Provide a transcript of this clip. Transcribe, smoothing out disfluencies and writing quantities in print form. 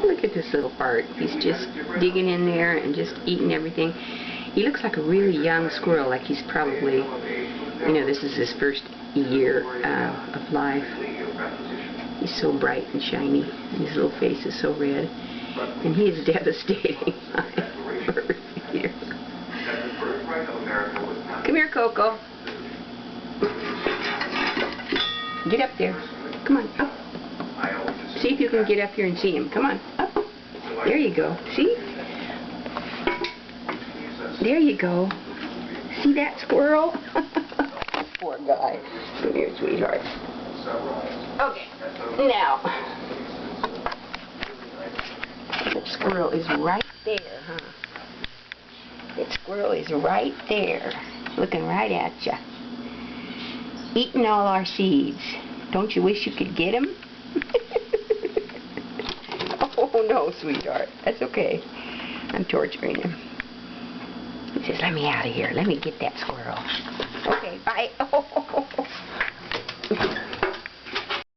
Look at this little part. He's just digging in there and just eating everything. He looks like a really young squirrel, like he's probably, you know, this is his first year of life. He's so bright and shiny, and his little face is so red. And he is devastating my bird feeder. Come here, Coco. Get up there. Come on, up. See if you can get up here and see him. Come on, up. There you go. See? There you go. See that squirrel? Poor guy. Come here, sweetheart. Okay, now. That squirrel is right there, huh? That squirrel is right there, looking right at you. Eating all our seeds. Don't you wish you could get him? Oh no, sweetheart. That's okay. I'm torturing him. He says, let me out of here. Let me get that squirrel.